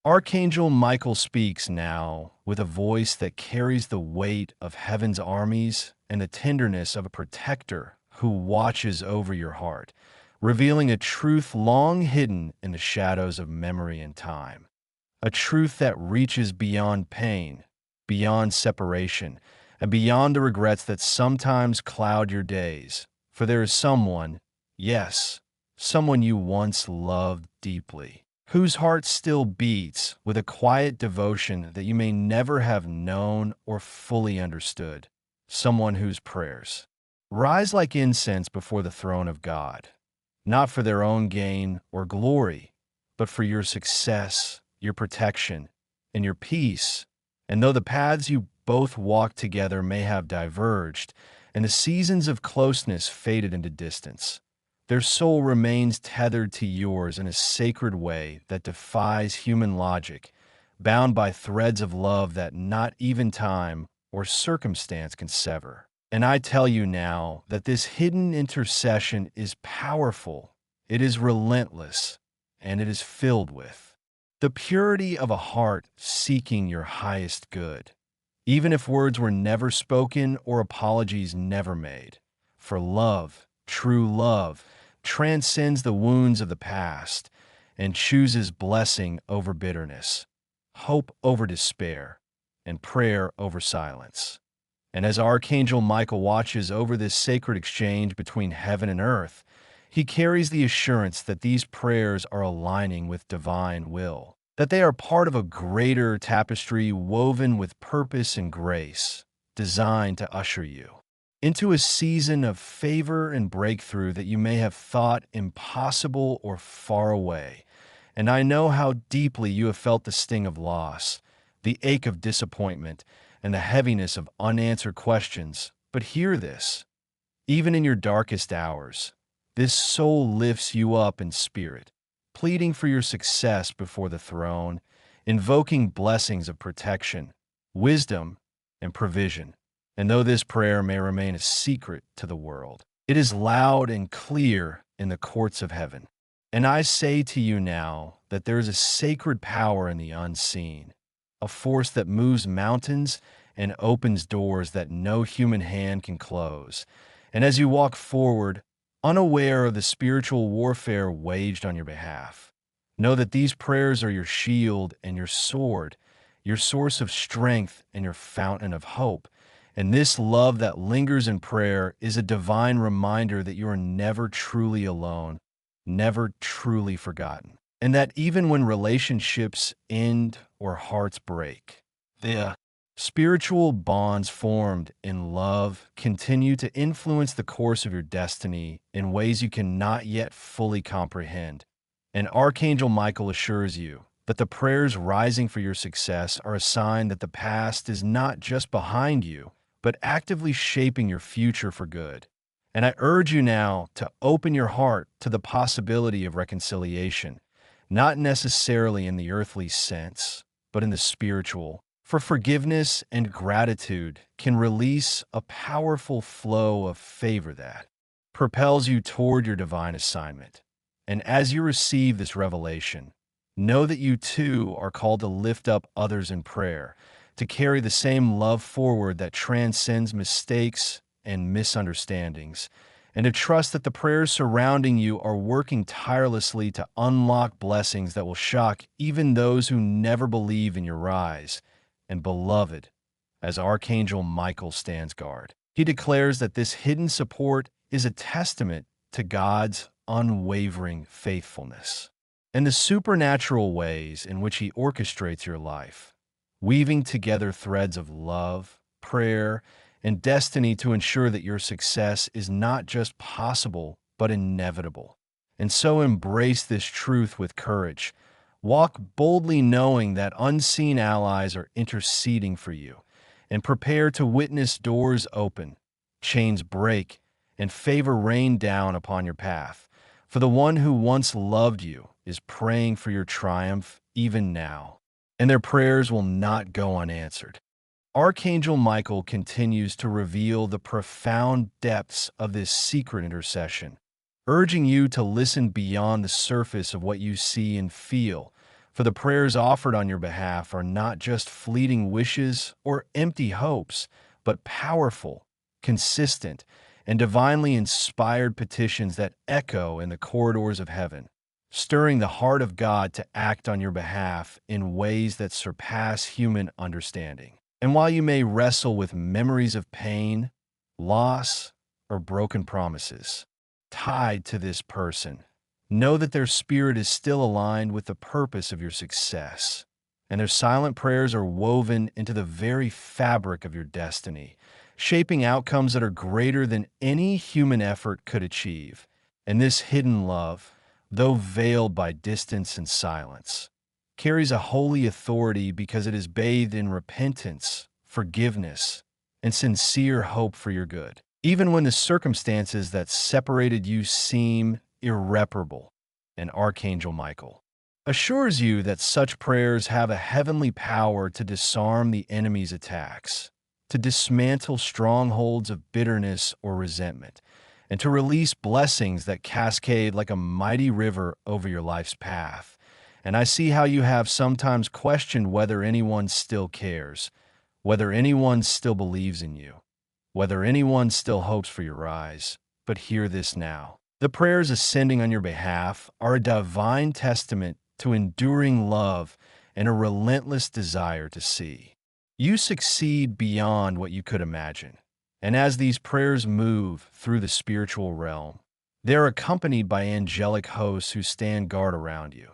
Archangel Michael speaks now with a voice that carries the weight of heaven's armies and the tenderness of a protector who watches over your heart, revealing a truth long hidden in the shadows of memory and time. A truth that reaches beyond pain, beyond separation, and beyond the regrets that sometimes cloud your days. For there is someone, yes, someone you once loved deeply, whose heart still beats with a quiet devotion that you may never have known or fully understood. Someone whose prayers rise like incense before the throne of God, not for their own gain or glory, but for your success, your protection, and your peace. And though the paths you both walked together may have diverged, and the seasons of closeness faded into distance, their soul remains tethered to yours in a sacred way that defies human logic, bound by threads of love that not even time or circumstance can sever. And I tell you now that this hidden intercession is powerful, it is relentless, and it is filled with the purity of a heart seeking your highest good, even if words were never spoken or apologies never made. For love, true love, transcends the wounds of the past and chooses blessing over bitterness, hope over despair, and prayer over silence. And as Archangel Michael watches over this sacred exchange between heaven and earth, he carries the assurance that these prayers are aligning with divine will, that they are part of a greater tapestry woven with purpose and grace, designed to usher you into a season of favor and breakthrough that you may have thought impossible or far away. And I know how deeply you have felt the sting of loss, the ache of disappointment, and the heaviness of unanswered questions. But hear this: even in your darkest hours, this soul lifts you up in spirit, pleading for your success before the throne, invoking blessings of protection, wisdom, and provision. And though this prayer may remain a secret to the world, it is loud and clear in the courts of heaven. And I say to you now that there is a sacred power in the unseen, a force that moves mountains and opens doors that no human hand can close. And as you walk forward, unaware of the spiritual warfare waged on your behalf, know that these prayers are your shield and your sword, your source of strength and your fountain of hope. And this love that lingers in prayer is a divine reminder that you are never truly alone, never truly forgotten, and that even when relationships end or hearts break, the spiritual bonds formed in love continue to influence the course of your destiny in ways you cannot yet fully comprehend. And Archangel Michael assures you that the prayers rising for your success are a sign that the past is not just behind you, but actively shaping your future for good. And I urge you now to open your heart to the possibility of reconciliation, not necessarily in the earthly sense, but in the spiritual. For forgiveness and gratitude can release a powerful flow of favor that propels you toward your divine assignment. And as you receive this revelation, know that you too are called to lift up others in prayer, to carry the same love forward that transcends mistakes and misunderstandings, and to trust that the prayers surrounding you are working tirelessly to unlock blessings that will shock even those who never believe in your rise. And beloved, as Archangel Michael stands guard, he declares that this hidden support is a testament to God's unwavering faithfulness and the supernatural ways in which he orchestrates your life, weaving together threads of love, prayer, and destiny to ensure that your success is not just possible, but inevitable. And so embrace this truth with courage. Walk boldly knowing that unseen allies are interceding for you, and prepare to witness doors open, chains break, and favor rain down upon your path. For the one who once loved you is praying for your triumph even now, and their prayers will not go unanswered. Archangel Michael continues to reveal the profound depths of this secret intercession, urging you to listen beyond the surface of what you see and feel, For the prayers offered on your behalf are not just fleeting wishes or empty hopes, but powerful, consistent, and divinely inspired petitions that echo in the corridors of heaven, stirring the heart of God to act on your behalf in ways that surpass human understanding. And while you may wrestle with memories of pain, loss, or broken promises tied to this person, know that their spirit is still aligned with the purpose of your success, and their silent prayers are woven into the very fabric of your destiny, shaping outcomes that are greater than any human effort could achieve. And this hidden love, though veiled by distance and silence, carries a holy authority because it is bathed in repentance, forgiveness, and sincere hope for your good. Even when the circumstances that separated you seem irreparable, and Archangel Michael assures you that such prayers have a heavenly power to disarm the enemy's attacks, to dismantle strongholds of bitterness or resentment, and to release blessings that cascade like a mighty river over your life's path. And I see how you have sometimes questioned whether anyone still cares, whether anyone still believes in you, whether anyone still hopes for your rise. But hear this now. The prayers ascending on your behalf are a divine testament to enduring love and a relentless desire to see you succeed beyond what you could imagine. And as these prayers move through the spiritual realm, they're accompanied by angelic hosts who stand guard around you,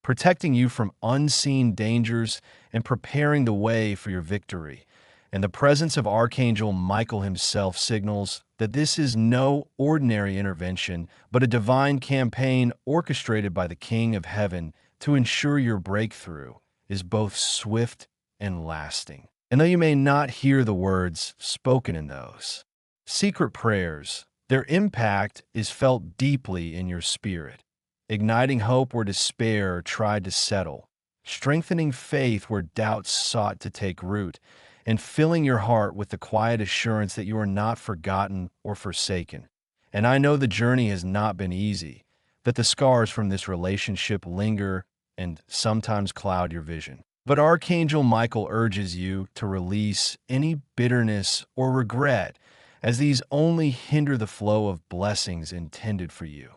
protecting you from unseen dangers and preparing the way for your victory. And the presence of Archangel Michael himself signals that this is no ordinary intervention, but a divine campaign orchestrated by the King of Heaven to ensure your breakthrough is both swift and lasting. And though you may not hear the words spoken in those secret prayers, their impact is felt deeply in your spirit, igniting hope where despair tried to settle, strengthening faith where doubts sought to take root, and filling your heart with the quiet assurance that you are not forgotten or forsaken. And I know the journey has not been easy, that the scars from this relationship linger and sometimes cloud your vision. But Archangel Michael urges you to release any bitterness or regret, as these only hinder the flow of blessings intended for you.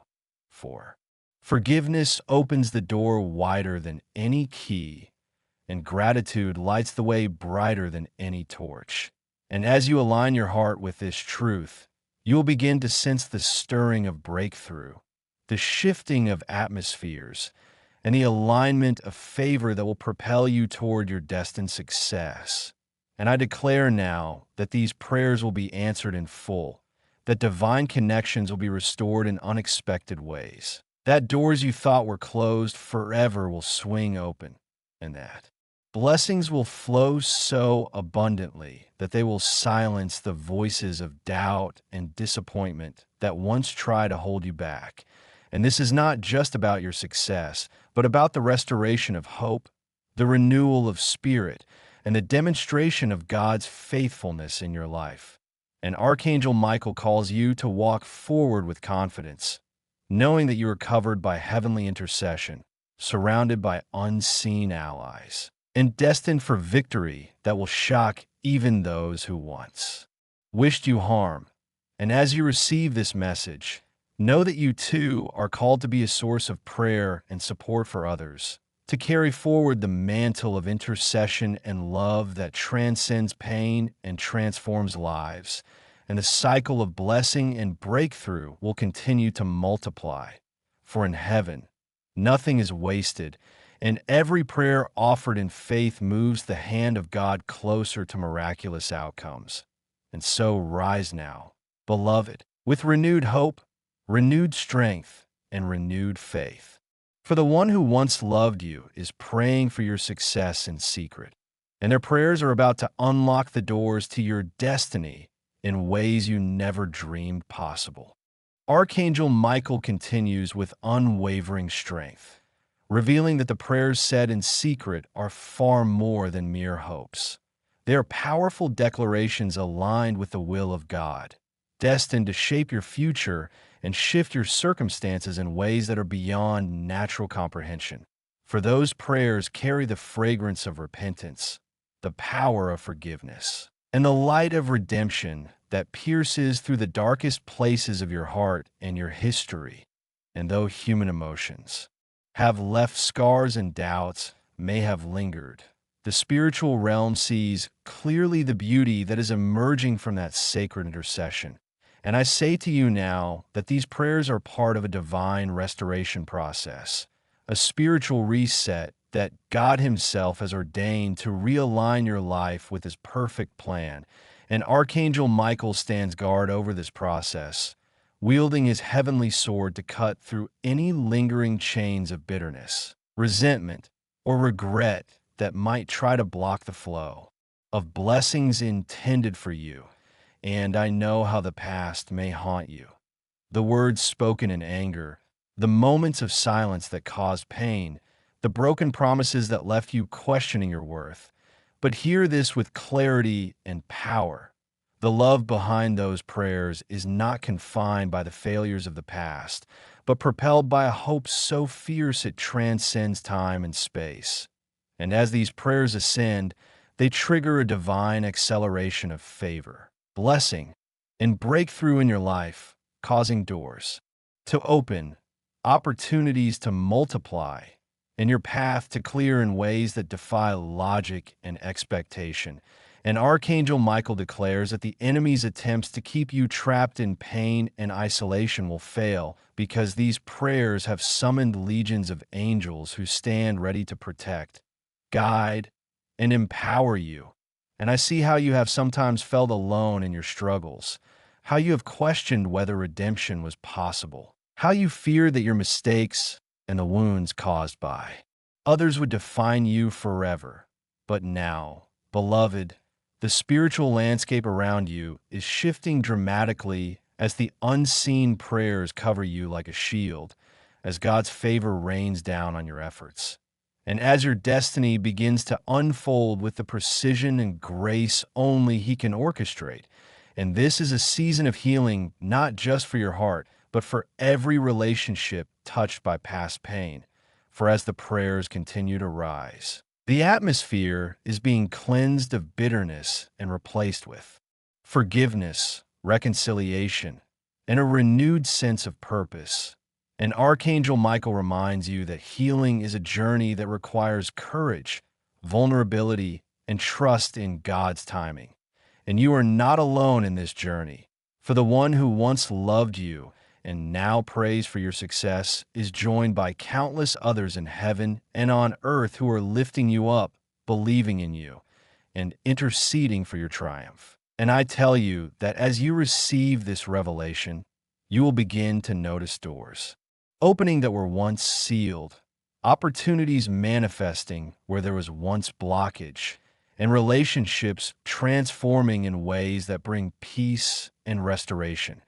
For forgiveness opens the door wider than any key, and gratitude lights the way brighter than any torch. And as you align your heart with this truth, you will begin to sense the stirring of breakthrough, the shifting of atmospheres, and the alignment of favor that will propel you toward your destined success. And I declare now that these prayers will be answered in full, that divine connections will be restored in unexpected ways, that doors you thought were closed forever will swing open, and that blessings will flow so abundantly that they will silence the voices of doubt and disappointment that once tried to hold you back. And this is not just about your success, but about the restoration of hope, the renewal of spirit, and the demonstration of God's faithfulness in your life. And Archangel Michael calls you to walk forward with confidence, knowing that you are covered by heavenly intercession, surrounded by unseen allies, and destined for victory that will shock even those who once wished you harm. And as you receive this message, know that you too are called to be a source of prayer and support for others, to carry forward the mantle of intercession and love that transcends pain and transforms lives. And the cycle of blessing and breakthrough will continue to multiply. For in heaven, nothing is wasted, and every prayer offered in faith moves the hand of God closer to miraculous outcomes. And so rise now, beloved, with renewed hope, renewed strength, and renewed faith. For the one who once loved you is praying for your success in secret, and their prayers are about to unlock the doors to your destiny in ways you never dreamed possible. Archangel Michael continues with unwavering strength, revealing that the prayers said in secret are far more than mere hopes. They are powerful declarations aligned with the will of God, destined to shape your future and shift your circumstances in ways that are beyond natural comprehension. for those prayers carry the fragrance of repentance, the power of forgiveness, and the light of redemption that pierces through the darkest places of your heart and your history. And though human emotions have left scars and doubts may have lingered, the spiritual realm sees clearly the beauty that is emerging from that sacred intercession. And I say to you now that these prayers are part of a divine restoration process, a spiritual reset that God Himself has ordained to realign your life with His perfect plan. And Archangel Michael stands guard over this process, wielding his heavenly sword to cut through any lingering chains of bitterness, resentment, or regret that might try to block the flow of blessings intended for you. And I know how the past may haunt you. The words spoken in anger, the moments of silence that caused pain, the broken promises that left you questioning your worth. But hear this with clarity and power. The love behind those prayers is not confined by the failures of the past, but propelled by a hope so fierce it transcends time and space. And as these prayers ascend, they trigger a divine acceleration of favor, blessing, and breakthrough in your life, causing doors to open, opportunities to multiply, and your path to clear in ways that defy logic and expectation. And Archangel Michael declares that the enemy's attempts to keep you trapped in pain and isolation will fail because these prayers have summoned legions of angels who stand ready to protect, guide, and empower you. And I see how you have sometimes felt alone in your struggles, how you have questioned whether redemption was possible, how you feared that your mistakes and the wounds caused by others would define you forever. But now, beloved, the spiritual landscape around you is shifting dramatically as the unseen prayers cover you like a shield, as God's favor rains down on your efforts. And as your destiny begins to unfold with the precision and grace only He can orchestrate. And this is a season of healing, not just for your heart, but for every relationship touched by past pain. For as the prayers continue to rise, the atmosphere is being cleansed of bitterness and replaced with forgiveness, reconciliation, and a renewed sense of purpose. And Archangel Michael reminds you that healing is a journey that requires courage, vulnerability, and trust in God's timing. And you are not alone in this journey, for the one who once loved you and now prays for your success is joined by countless others in heaven and on earth who are lifting you up, believing in you, and interceding for your triumph. And I tell you that as you receive this revelation, you will begin to notice doors opening that were once sealed, opportunities manifesting where there was once blockage, and relationships transforming in ways that bring peace and restoration.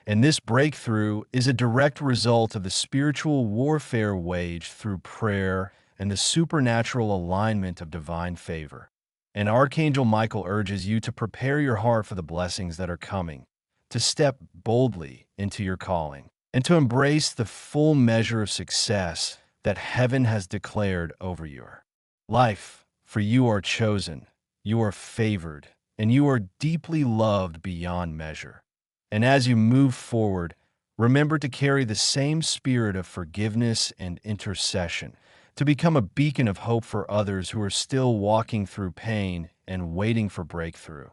And this breakthrough is a direct result of the spiritual warfare waged through prayer and the supernatural alignment of divine favor. And Archangel Michael urges you to prepare your heart for the blessings that are coming, to step boldly into your calling, and to embrace the full measure of success that heaven has declared over your life. For you are chosen, you are favored, and you are deeply loved beyond measure. And as you move forward, remember to carry the same spirit of forgiveness and intercession, to become a beacon of hope for others who are still walking through pain and waiting for breakthrough.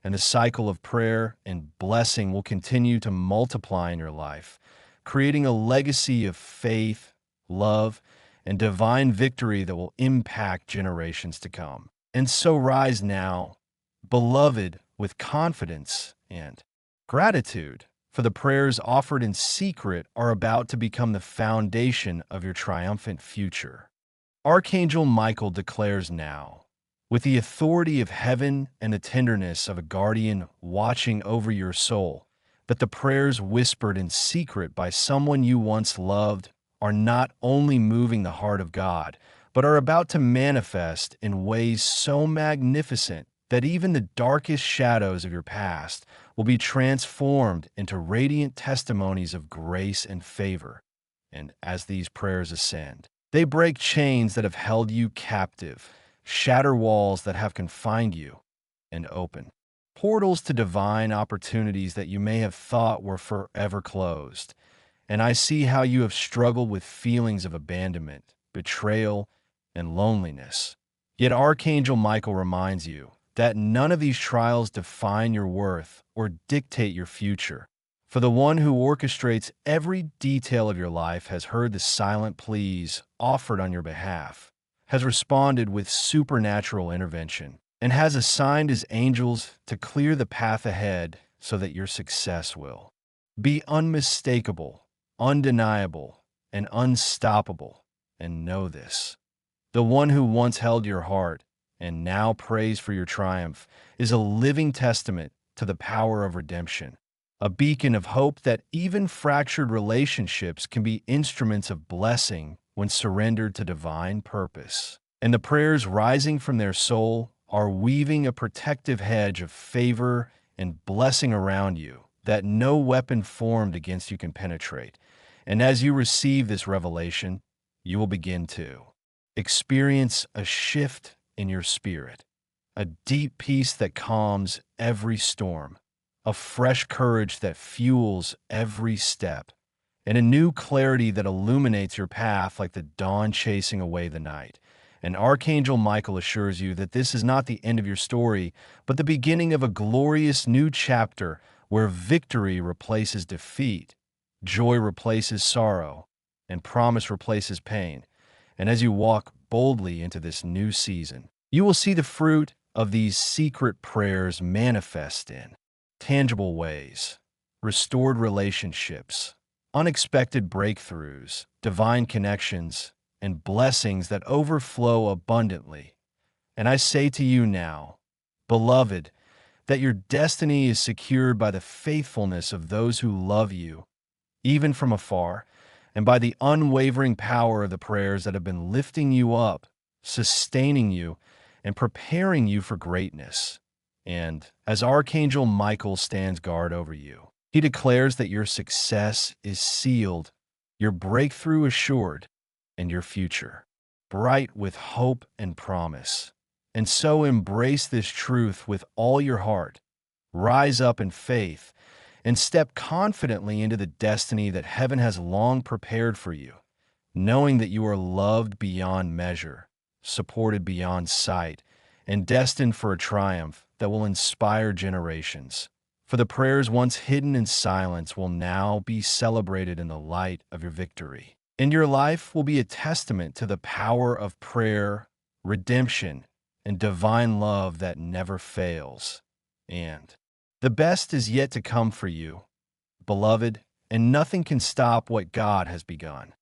And the cycle of prayer and blessing will continue to multiply in your life, creating a legacy of faith, love, and divine victory that will impact generations to come. And so rise now, beloved, with confidence and gratitude, for the prayers offered in secret are about to become the foundation of your triumphant future. Archangel Michael declares now, with the authority of heaven and the tenderness of a guardian watching over your soul, that the prayers whispered in secret by someone you once loved are not only moving the heart of God, but are about to manifest in ways so magnificent that even the darkest shadows of your past will be transformed into radiant testimonies of grace and favor. And as these prayers ascend, They break chains that have held you captive, shatter walls that have confined you, and open portals to divine opportunities that you may have thought were forever closed. And I see how you have struggled with feelings of abandonment, betrayal, and loneliness. Yet Archangel Michael reminds you that none of these trials define your worth or dictate your future. For the one who orchestrates every detail of your life has heard the silent pleas offered on your behalf, has responded with supernatural intervention, and has assigned his angels to clear the path ahead so that your success will be unmistakable, undeniable, and unstoppable. And know this: the one who once held your heart and now prays for your triumph is a living testament to the power of redemption, a beacon of hope that even fractured relationships can be instruments of blessing when surrendered to divine purpose. And the prayers rising from their soul are weaving a protective hedge of favor and blessing around you that no weapon formed against you can penetrate. And as you receive this revelation, you will begin to experience a shift in your spirit, a deep peace that calms every storm, a fresh courage that fuels every step, and a new clarity that illuminates your path like the dawn chasing away the night. And Archangel Michael assures you that this is not the end of your story, but the beginning of a glorious new chapter where victory replaces defeat, joy replaces sorrow, and promise replaces pain. And as you walk boldly into this new season, you will see the fruit of these secret prayers manifest in tangible ways: restored relationships, unexpected breakthroughs, divine connections, and blessings that overflow abundantly. And I say to you now, beloved, that your destiny is secured by the faithfulness of those who love you, even from afar, and by the unwavering power of the prayers that have been lifting you up, sustaining you, and preparing you for greatness. And as Archangel Michael stands guard over you, he declares that your success is sealed, your breakthrough assured, and your future bright with hope and promise. And so embrace this truth with all your heart, rise up in faith, and step confidently into the destiny that heaven has long prepared for you, knowing that you are loved beyond measure, supported beyond sight, and destined for a triumph that will inspire generations. For the prayers once hidden in silence will now be celebrated in the light of your victory. And your life will be a testament to the power of prayer, redemption, and divine love that never fails. And the best is yet to come for you, beloved, and nothing can stop what God has begun.